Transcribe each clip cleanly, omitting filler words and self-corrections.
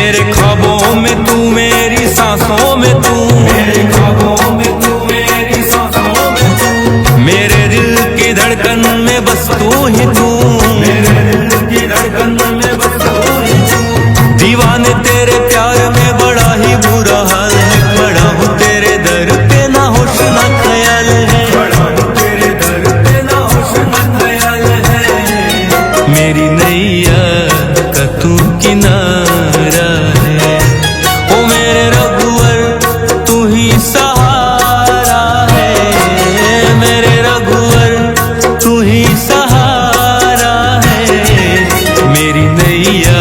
मेरे ख्वाबों में तू, मेरी सांसों में तू, मेरे ख्वाबों में तू, मेरी सांसों में तू, मेरे दिल की धड़कन में बस तू ही तू, मेरे दिल की धड़कन में बस तू ही तू। दीवाने तेरे प्यार में बड़ा ही बुरा हाल है, बड़ा हूँ तेरे दर पे ना होश ना ख्याल है, बड़ा हूँ तेरे दर पे ना होश ना ख्याल है। मेरी नैया का तू किनारा है, ओ मेरे रघुवर तू ही सहारा है, मेरे रघुवर तू ही सहारा है। मेरी नैया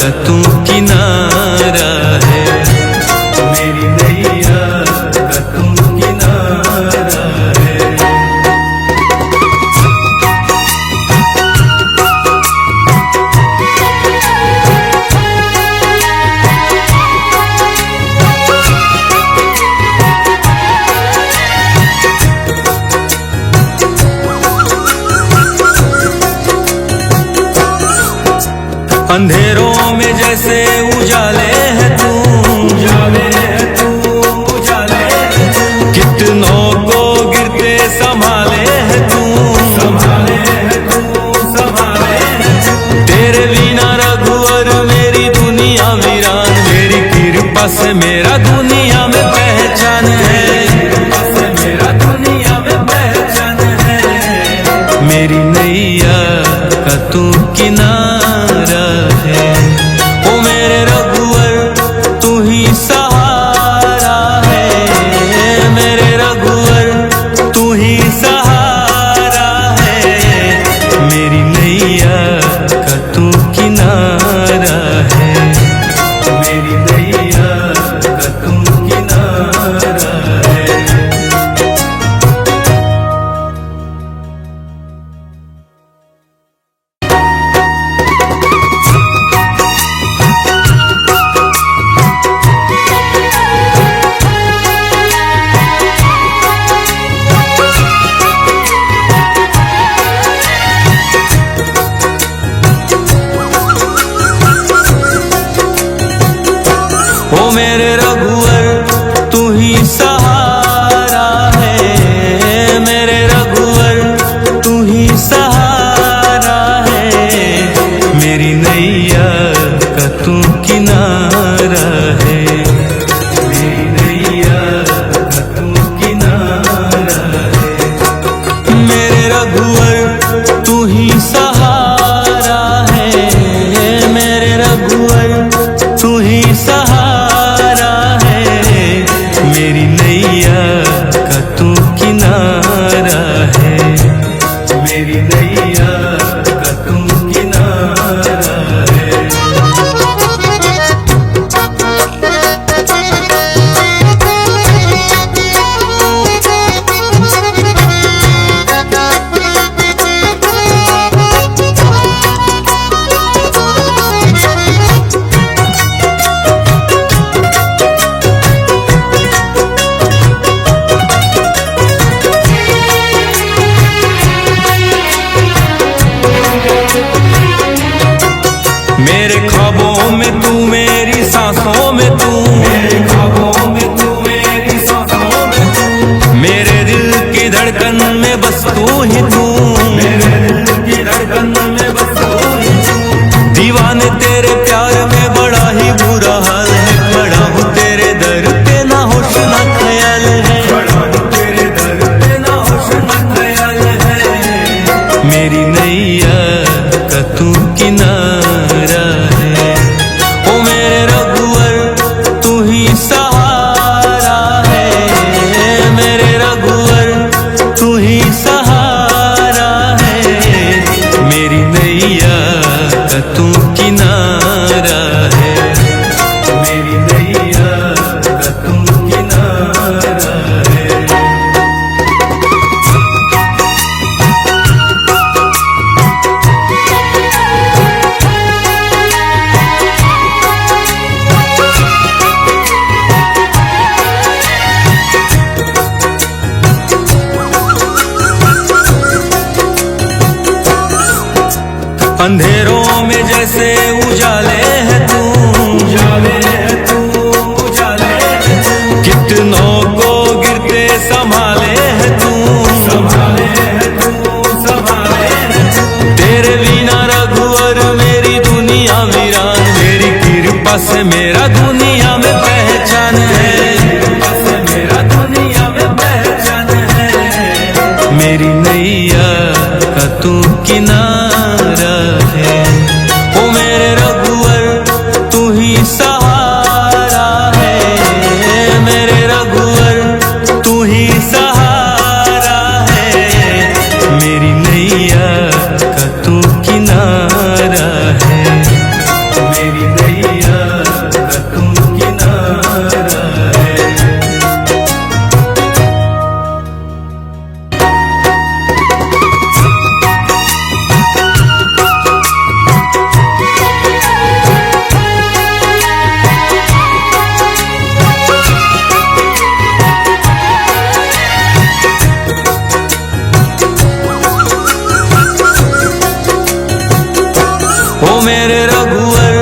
का तू किनारा है, मेरी नैया का तू किनारा है। अंधेरों में जैसे उजाले है तू, उजाले है तू, उजाले है तू। कितनों को गिरते संभाले है तू, संभाले है तू, संभाले है तू। तेरे बिना रघुवर मेरी दुनिया वीरान, मेरी कृपा से मेरा दुनिया में पहचान है, कृपा से मेरा दुनिया में पहचान है। मेरी नैया का तू किनारा है, ओ मेरे रघुवर तू ही सहारा है, मेरे रघुवर तू ही सहारा है। मेरी नैया का तू किनारा है, मेरी नैया का तू किनारा है। ओ मेरे रघुवर तू ही सहारा है, मेरे रघुवर तू ही सहारा है। मेरी नैया का तू किनारा है, मेरी नैया का तू किनारा है। मेरे रघुवर तू ही सहारा है, मेरे रघुवर तू ही सहारा है। मेरी नैया का तू किनारा है, मेरी नैया का तू किनारा है। मेरे ख्वाबों में तू, मेरी सांसों में तू, मेरे ख्वाबों में तू, मेरी सांसों में तू, मेरे दिल की धड़कन में बस तू ही तू, मेरे दिल की धड़कन में बस तू ही तू। दीवाने तेरे प्यार में बड़ा ही बुरा हाल है, बड़ा हूँ तेरे दर पे ना होश ना ख्याल है, बड़ा हूँ तेरे दर पे ना होश ना ख्याल है। मेरी नैया का तू किनारा है, ओ मेरे रघुवर तू ही सहारा है, मेरे रघुवर तू ही सहारा है। मेरी नैया का तू किनारा है, मेरी नैया का तू किनारा है। अंधेरों में जैसे उजाले है तू, कृपा से मेरा दुनिया में पहचान है, कृपा से मेरा दुनिया में पहचान है। मेरी नैया का तू किनारा है, ओ मेरे रघुवर तू ही सहारा है, मेरे रघुवर तू ही सहारा है। मेरी नैया का तू किनारा है, मेरी नैया का तू किनारा है। ओ मेरे रघुवर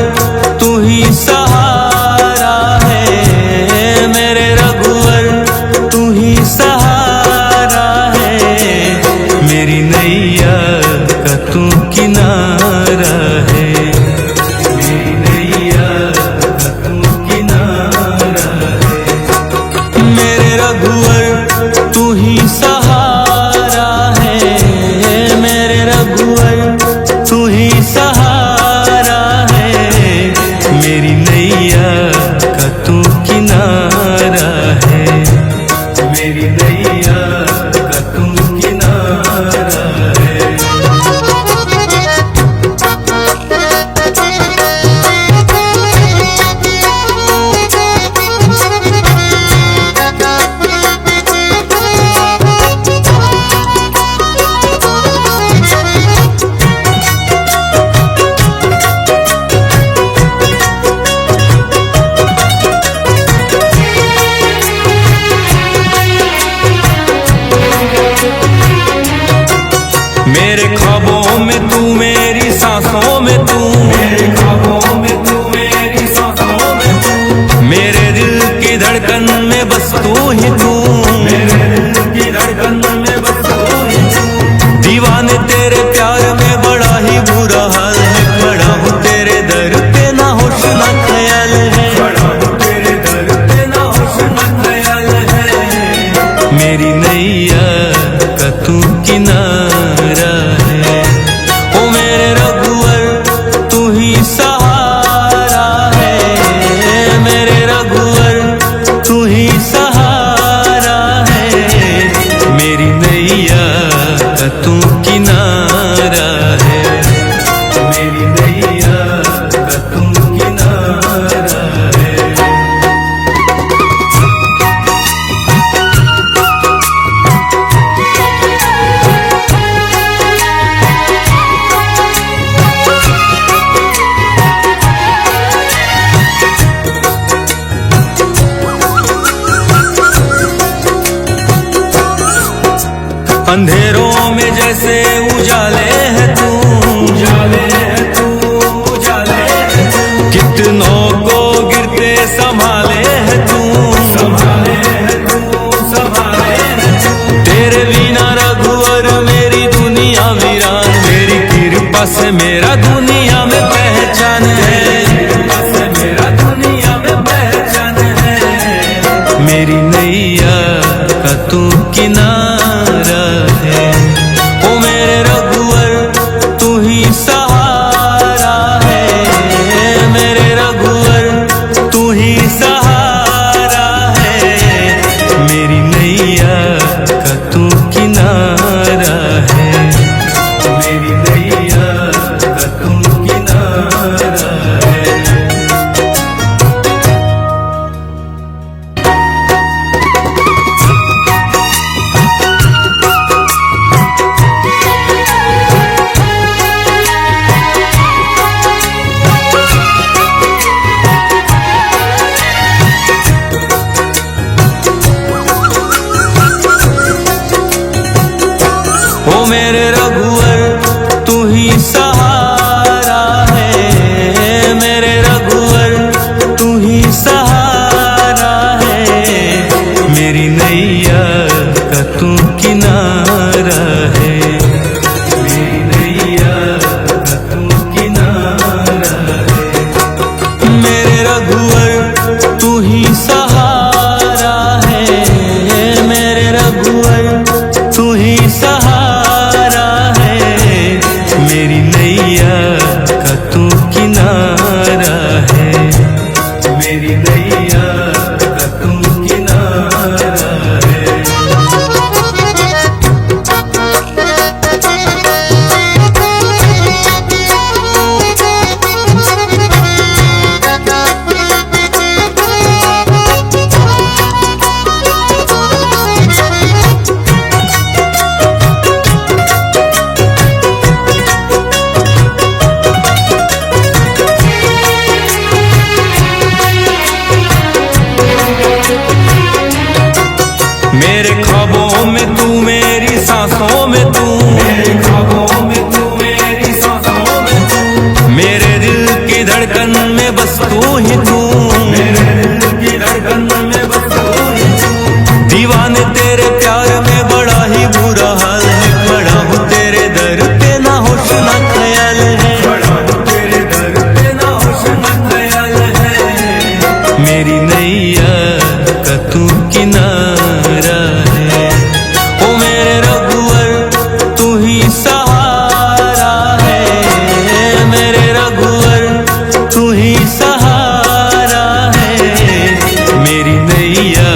तू ही सहारा है, मेरे रघुवर तू ही सहारा है। मेरी नैया का तू किनारा है, मेरी नैया का तू किनारा है। मेरे रघुवर तू ही सहारा है, मेरे रघुवर तू ही सहारा है। मेरी नैया का तू किनारा है, मेरी नैया का तू किनारा है। मेरे ख्वाबों में तू, मेरी सांसों में तू, मेरे ख्वाबों में तू, मेरी सांसों में तू, मेरे दिल की धड़कन में बस तू ही तू, मेरे दिल की धड़कन में बस तू ही तू। दीवाने तेरे प्यार में बड़ा ही बुरा हाल है, खड़ा हूँ तेरे दर पे ना होश ना ख्याल है, खड़ा हूँ तेरे दर पे ना होश ना ख्याल है। मेरी नैया का तू किनारा है, ओ मेरे रघुवर तू ही सहारा है, मेरे रघुवर तू ही सहारा है। मेरी नैया का तू किनारा है, मेरी नैया का तू किनारा है। अंधेरों में जैसे उजाले है तू, उजाले है तू, उजाले है तू। कितनों को गिरते संभाले है तू, संभाले है तू, संभाले है तू। तेरे बिना रघुवर मेरी दुनिया वीरान, मेरी कृपा से मेरा दुनिया में पहचान है, कृपा से मेरा दुनिया में पहचान है। मेरी नैया का तू किनारा है, ओ मेरे रघुवर तू ही सहारा है, मेरे रघुवर तू ही सहारा है। मेरी नैया का तू किनारा है, मेरी नैया का तू किनारा है। ओ मेरे रघुवर तू ही सहारा है, मेरे रघुवर तू ही सहारा है। मेरी नैया का तू किनारा है, मेरी नैया का तू किनारा है। मेरे रघुवर तू ही सहारा है, मेरे रघुवर तू ही सहारा है, मेरी नैया का तू किनारा है, मेरी नैया का तू किनारा है। मेरे ख्वाबों में तू, मेरी सांसों में तू, मेरे ख्वाबों में तू, मेरी सांसों में तू, मेरे दिल की धड़कन में बस तू ही तू, मेरे दिल की धड़कन में बस तू ही तू। दीवाने तेरे प्यार में बड़ा ही बुरा हाल है, खड़ा हूँ तेरे दर पे ना होश ना ख्याल है, खड़ा हूँ तेरे दर पे ना होश ना ख्याल है, मेरी नैया का तू किनारा है, ओ मेरे रघुवर तू ही सहारा है, मेरे रघुवर तू ही सहारा है, मेरी नैया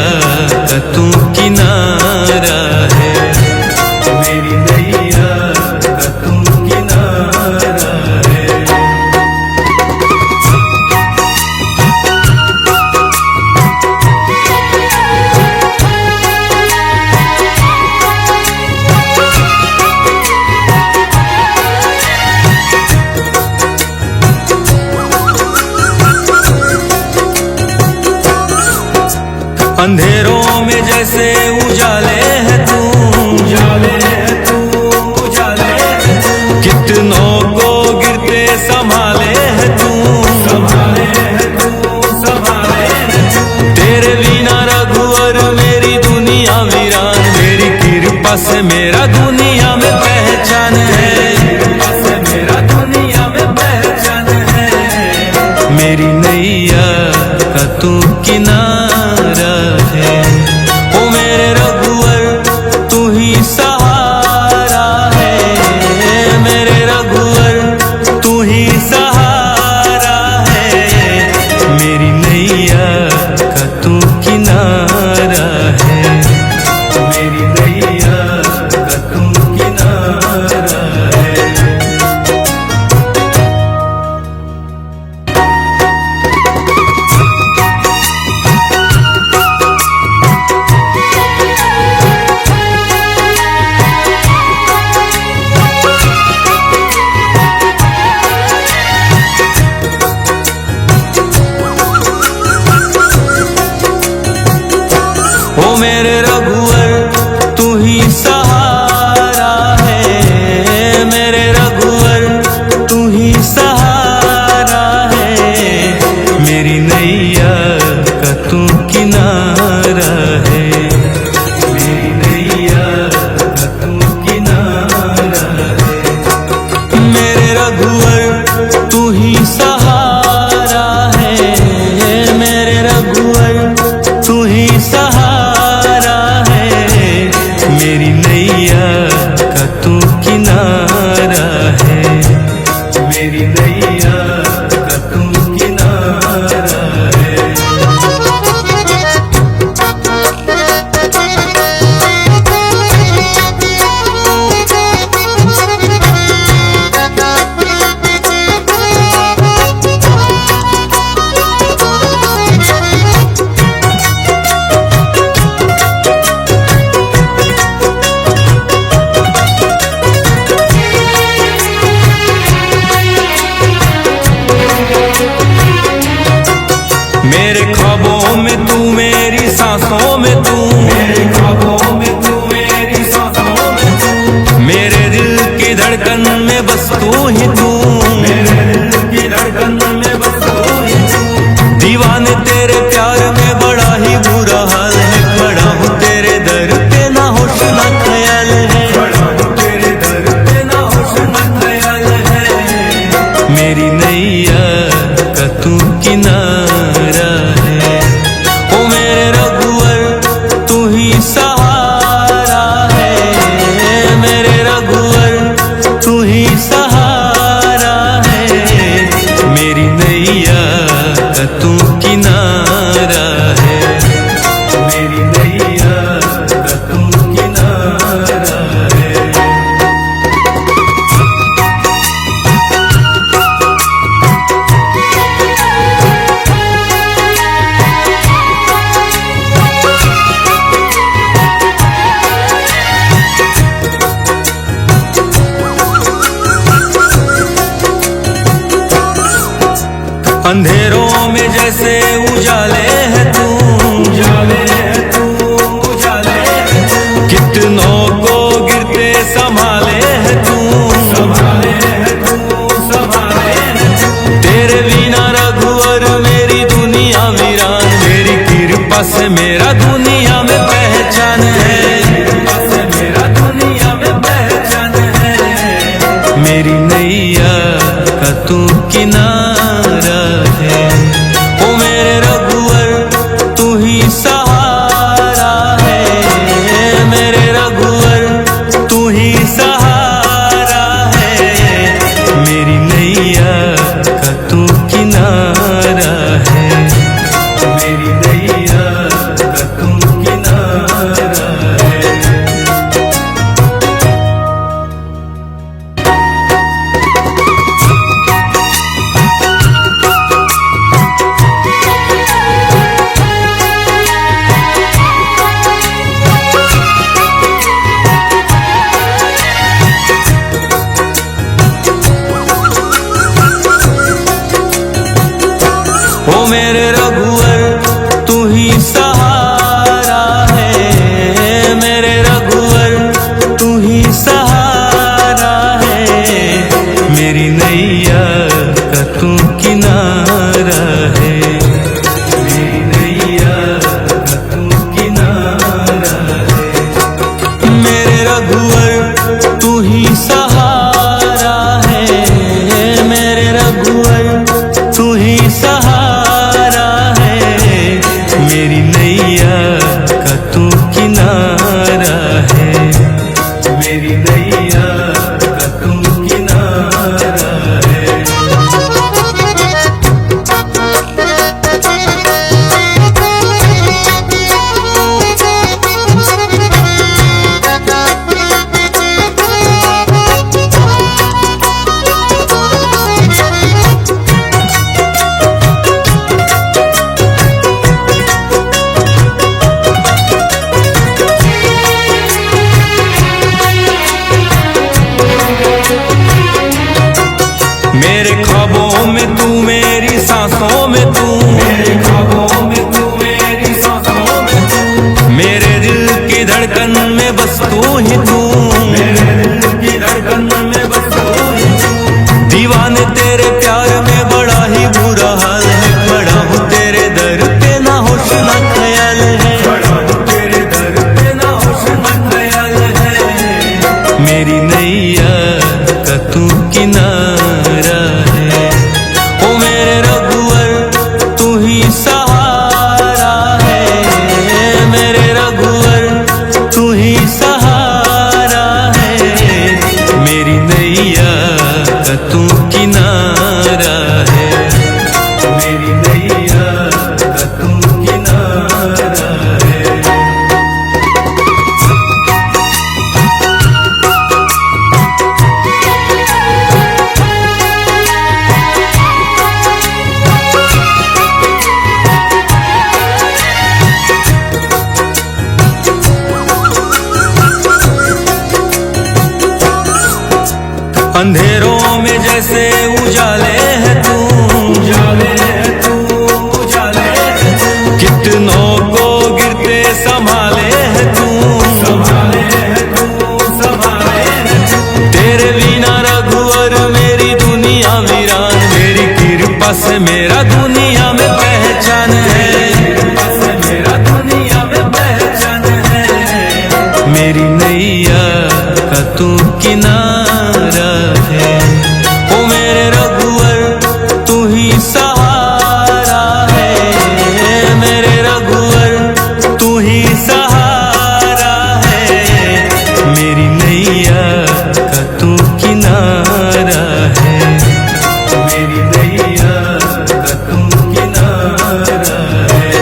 का तू किनारा है, मेरी नैया का तू किनारा है। अंधेरों में जैसे उजाले है तू, उजाले है तू, उजाले है तू, कितनों को गिरते संभाले है तू, संभाले है तू, संभाले है तू। तेरे बिना रघुवर मेरी दुनिया वीरान, मेरी कृपा से मेरा दुनिया में पहचान है, कृपा से मेरा दुनिया में पहचान है, मेरी नैया का तू किनारा है, ओ मेरे रघुवर तू ही सहारा है, मेरे रघुवर तू ही सहारा है, मेरी नैया का तू किनारा है, मेरी नैया का तू किनारा है। ओ मेरे रघुवर तू ही सहारा है, मेरे रघुवर तू ही सहारा है, मेरी नैया का तू किनारा है, मेरी नैया का तू किनारा है, मेरे रघुवर तू ही सहारा है, मेरे रघुवर तू ही सहारा है, मेरी नैया का तू किनारा है, मेरी नैया का तू किनारा है। मेरे ख्वाबों में तू, मेरी सांसों में तू, मेरे ख्वाबों में तू, मेरी सांसों में तू, मेरे दिल की धड़कन में बस तू ही तू, मेरे दिल की धड़कन में बस तू ही तू। दीवाने तेरे प्यार में बड़ा ही बुरा हाल है, खड़ा हूँ तेरे दर पे ना होश ना ख्याल है, खड़ा हूँ तेरे दर पे ना होश ना ख्याल है, मेरी नैया का तू किनारा अंधेरों में जैसे उजाले है तू, उजाले है तू, उजाले है तू। कितनों को गिरते संभाले है तू, संभाले है तू, संभाले है तू। तेरे बिना रघुवर मेरी दुनिया वीरान, मेरी कृपा से मेरा दुनिया में पहचान है, कृपा से मेरा दुनिया में पहचान है। मेरी नैया का तू किनारा है, ओ मेरे रघुवर तू ही सहारा है, मेरे रघुवर तू ही सहारा है। मेरी नैया का तू किनारा है, मेरी नैया का तू किनारा है। ओ मेरे रघुवर तू ही सहारा है, मेरे रघुवर तू ही सहारा है। मेरी नैया का तू किनारा है, मेरी नैया का तू किनारा है। मेरे रघुवर तू ही सहारा है, मेरे रघुवर तू ही सहारा है। मेरी नैया का तू किनारा है, मेरी नैया का तू किनारा है। मेरे ख्वाबों में तू, मेरी सांसों में तू, मेरे ख्वाबों में तू, मेरी सांसों में तू। मेरे दिल की धड़कन में बस तू ही तू, मेरे दिल की धड़कन में बस तू ही तू। दीवाने तेरे प्यार में बड़ा ही बुरा हाल है, खड़ा हूँ तेरे दर पे ना होश ना ख्याल है, खड़ा हूँ तेरे दर पे ना होश ना ख्याल है। मेरी नैया का तू किनारा है, ओ मेरे रघुवर तू ही सहारा है, मेरे रघुवर तू ही सहारा है। मेरी नैया का तू किनारा है, मेरी नैया का तू किनारा है। अंधेरों में जैसे उजाले है तू, उजाले है तू, उजाले है तू। कितनों को गिरते संभाले है तू, संभाले है तू, संभाले है तू। तेरे बिना रघुवर मेरी दुनिया वीरान, मेरी कृपा से मेरा दुनिया में पहचान है, कृपा से मेरा दुनिया में पहचान है। मेरी नैया का तू किनारा है, ओ मेरे रघुवर तू ही सहारा है, मेरे रघुवर तू ही सहारा है। मेरी नैया का तू किनारा है, मेरी नैया का तू किनारा है।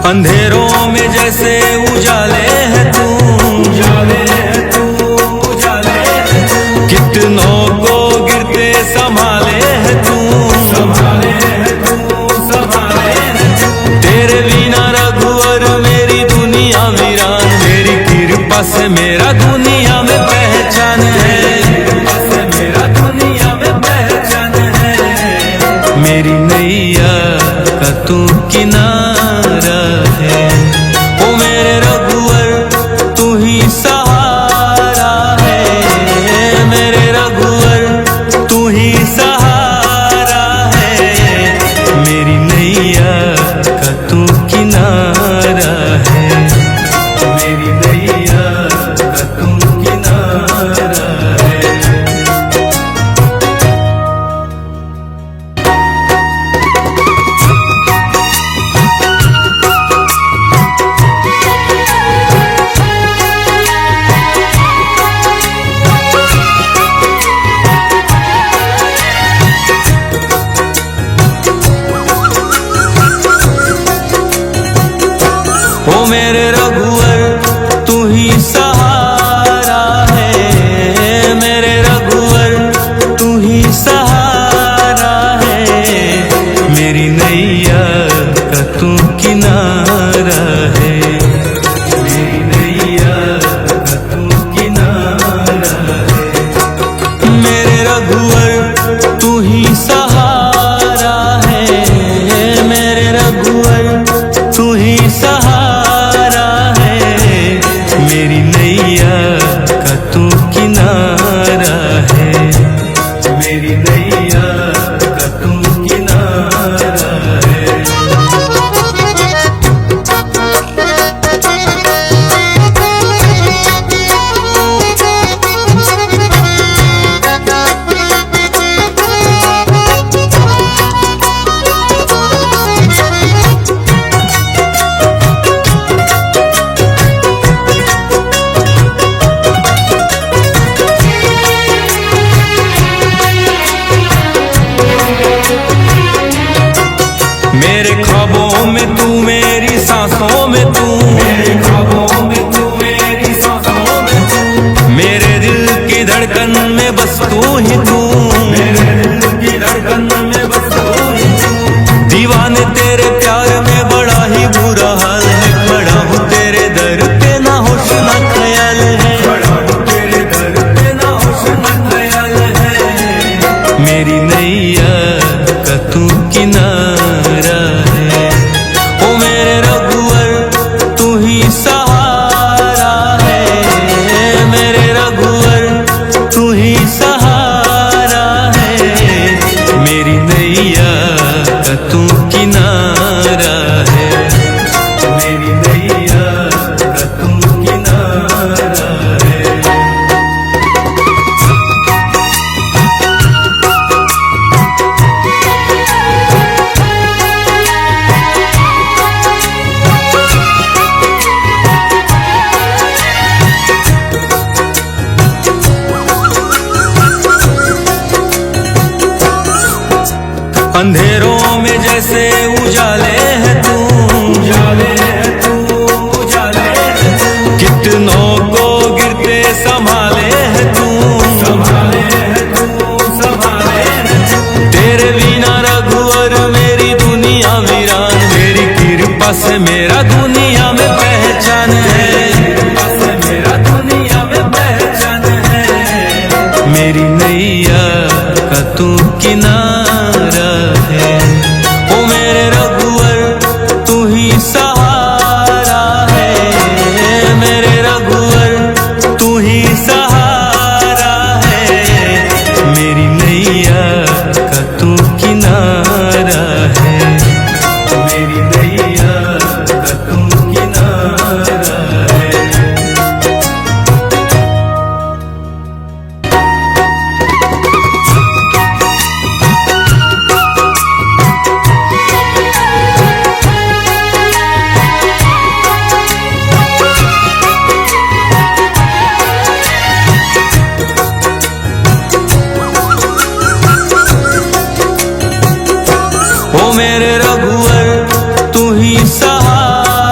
अंधेरों में जैसे उजाले है तू, उजाले है तू, उजाले है तू। कितनों को गिरते संभाले है तू, संभाले है तू, संभाले है तू। तेरे बिना रघुवर मेरी दुनिया वीरान, मेरी कृपा से मेरा दुनिया में पहचान है, कृपा से मेरा दुनिया में पहचान है। मेरी नैया का तू किनारा है, ओ मेरे रघुवर तू ही सहारा है, मेरे रघुवर तू ही सहारा है। मेरी नैया का तू किनारा है, मेरी नैया का तू किनारा है। ओ मेरे रघुवर तू ही सहारा है, मेरे रघुवर तू ही सहारा है। मेरी नैया का तू किनारा है, मेरी नैया का तू किनारा है। मेरे रघुवर तू ही सहारा है, मेरे रघुवर तू ही सहारा है। मेरी नैया का तू किनारा है, मेरी नैया का तू किनारा है। मेरे ख्वाबों में तू, मेरी सांसों में तू, मेरे ख्वाबों में तू, मेरी सांसों में तू। मेरे दिल की धड़कन में बस तू ही तू, मेरे दिल की धड़कन में बस तू ही तू। दीवाने तेरे प्यार में बड़ा ही बुरा हाल है, खड़ा हूँ तेरे दर पे ना होश ना ख्याल है, खड़ा हूँ तेरे दर पे ना होश ना ख्याल है। मेरी नैया का तू किनारा है, ओ मेरे रघुवर तू ही सहारा है, मेरे रघुवर तू ही सहारा है। मेरी नैया का तू किनारा है, मेरी नैया का तू किनारा है। अंधेरों में जैसे उजाले है तू, उजाले है तू, उजाले है तू। कितनों को गिरते संभाले है तू, संभाले है तू, संभाले है तू। तेरे बिना रघुवर मेरी दुनिया वीरान, मेरी कृपा से मेरा दुनिया में पहचान है, कृपा से मेरा दुनिया में पहचान है। मेरी नैया का तू किनारा है, ओ मेरे रघुवर तू ही सहारा है, मेरे रघुवर तू ही सहारा है। मेरी नैया का तू किनारा है, मेरी नैया का तू किनारा है। मेरे रघुवर तू ही सहारा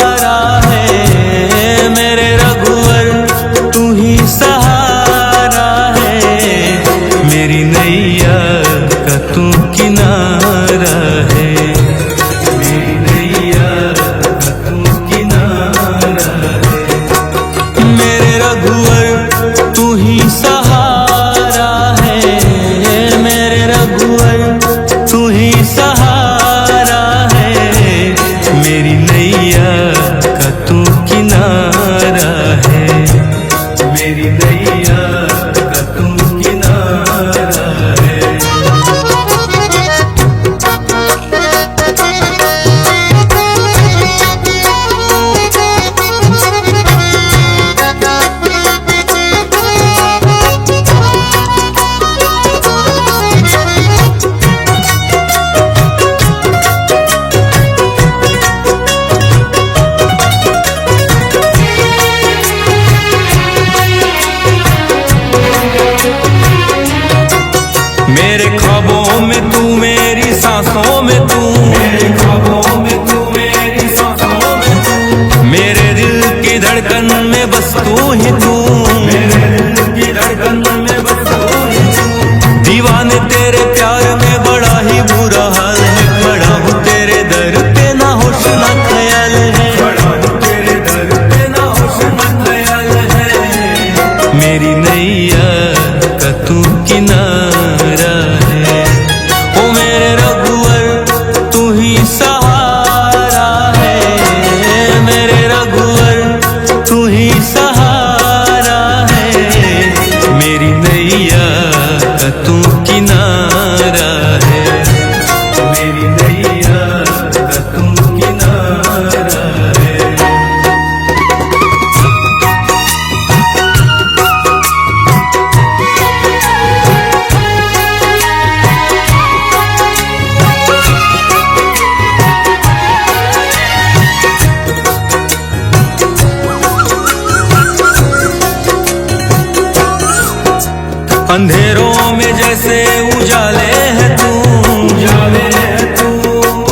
मेरे ख्वाबों में तू मेरी सांसों में तू, मेरे ख्वाबों में तू मेरी सांसों में तू, मेरे दिल की धड़कन में बस तू ही तू, मेरे दिल की धड़कन में बस तू ही तू। दीवाने तेरे प्यार में बड़ा ही बुरा हाल है, खड़ा हूँ तेरे दर पे ना होश ना ख्याल है, खड़ा हूँ तेरे दर पे ना होश ना ख्याल है। मेरी नैया का तू किनारा है, ओ मेरे रघुवर तू ही सहारा है, मेरे रघुवर तू ही सहारा है। मेरी नैया का तू किनारा है, मेरी नैया का तू किनारा है। अंधेरों में जैसे उजाले है तू, उजाले है तू,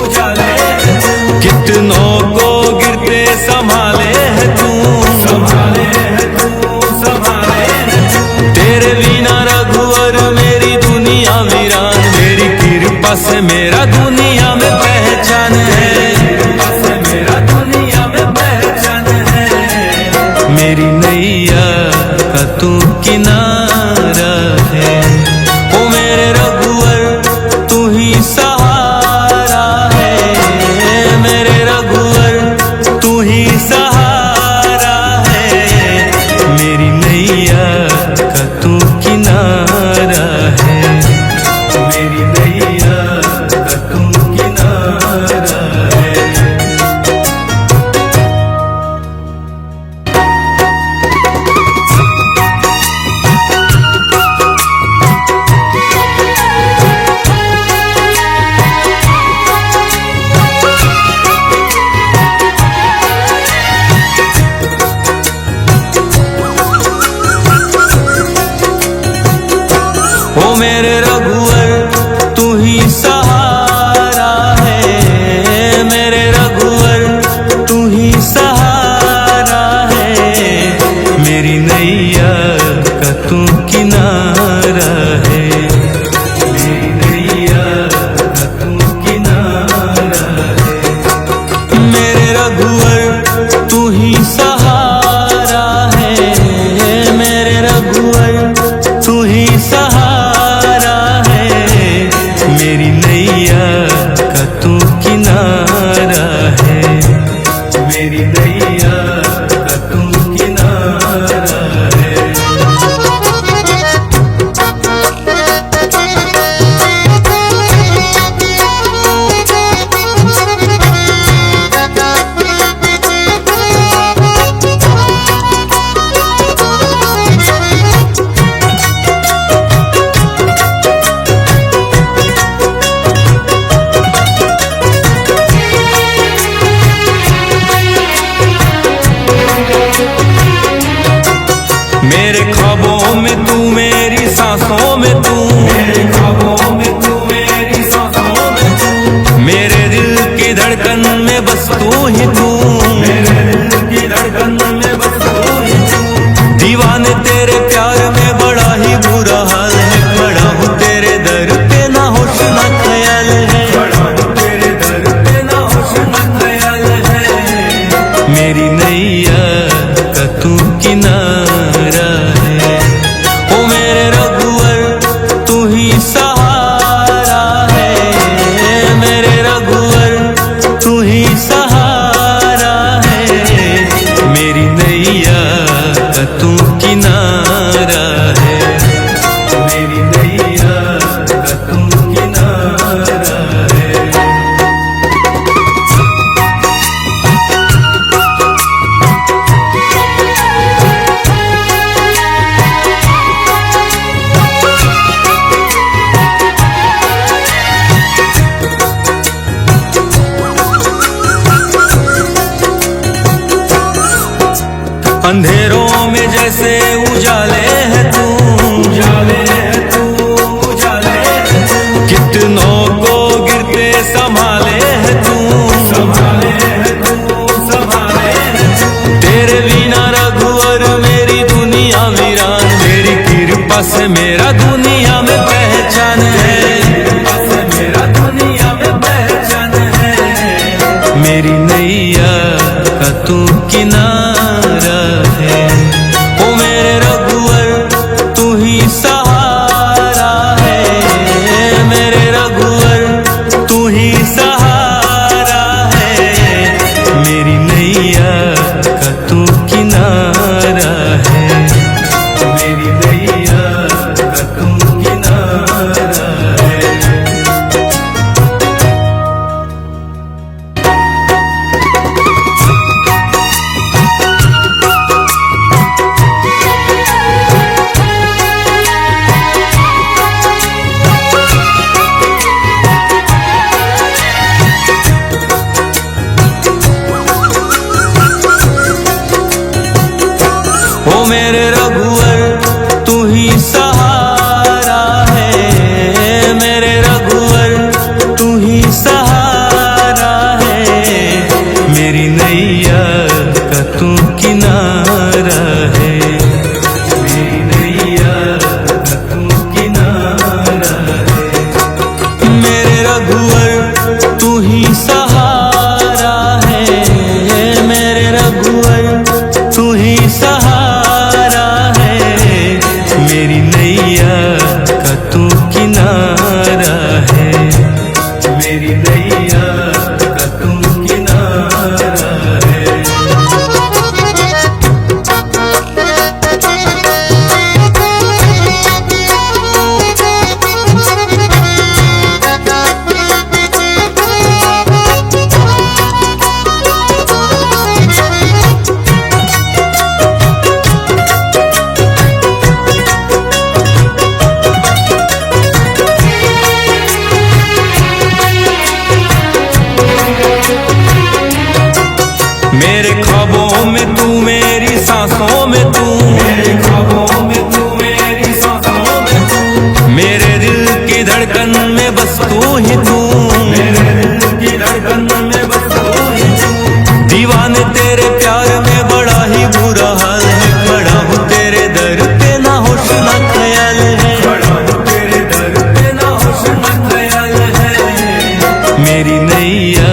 उजाले है तू। कितनों को गिरते संभाले है तू, संभाले है तू, संभाले है तू। तेरे बिना रघुवर मेरी दुनिया वीरान, मेरी कृपा से मेरा दुनिया में पहचान है, कृपा से मेरा दुनिया में पहचान है। मेरी नैया का तू किनारा है, ओ मेरे रघुवर तू ही सहारा है, मेरे रघुवर तू ही सहारा है। मेरी नैया का तू किनारा है, मेरी नैया का तू किनारा है। ओ मेरे रघुवर तू ही सहारा है, मेरे रघुवर तू ही सहारा है। मेरी नैया का तू किनारा है, मेरी नैया का तू किनारा है। मेरे रघुवर तू ही सहारा है, मेरे रघुवर तू ही सहारा है। मेरी नैया का तू किनारा है, मेरी नैया का तू किनारा है। मेरे ख्वाबों में तू मेरी सांसों में तू, मेरे ख्वाबों में तू मेरी सांसों में तू, मेरे दिल की धड़कन में बस तू ही तू, मेरे दिल की धड़कन में बस तू ही तू। दीवाने तेरे प्यार में बड़ा ही बुरा हाल है, खड़ा हूँ तेरे दर पे ना होश ना ख्याल है, खड़ा हूँ तेरे दर पे ना होश ना ख्याल है। मेरी नैया का तू किनारा है, ओ मेरे रघुवर तू ही सहारा है, मेरे रघुवर तू ही सहारा है। मेरी नैया का तू किनारा है, मेरी नैया का तू किनारा है। अंधेरों में जैसे उजाले है तू, उजाले है तू, उजाले है घुटनों को गिरते संभाले है तू, संभाले है तू, संभाले है तू। तेरे बिना रघुवर मेरी दुनिया वीरान, मेरी कृपा से मेरा दुनिया में पहचान है, कृपा से मेरा दुनिया में पहचान है। मेरी नैया का तू किनारा है, ओ मेरे रघुवर तू ही सहारा है, मेरे रघुवर तू ही सहारा है। मेरी नैया का तू किनारा है, मेरी नैया का तू किनारा है। ओ मेरे रघुवर तू ही सहारा है, मेरे रघुवर तू ही सहारा है। मेरी नैया का तू किनारा है, मेरी नैया का तू किनारा है। मेरे रघुवर तू ही सहारा है, मेरे रघुवर तू ही सहारा है। मेरी नैया का तू किनारा है, मेरी नैया का तू किनारा है। मेरे ख्वाबों में तू, मेरी सांसों में तू, मेरे ख्वाबों में तू, मेरी सांसों में तू। मेरे दिल की धड़कन में बस तू ही तू, मेरे दिल की धड़कन में बस तू ही तू। दीवाने तेरे प्यार में बड़ा ही बुरा हाल है, खड़ा हूँ तेरे दर पे ना होश ना ख्याल है, खड़ा हूँ तेरे दर पे ना होश ना ख्याल है। मेरी नैया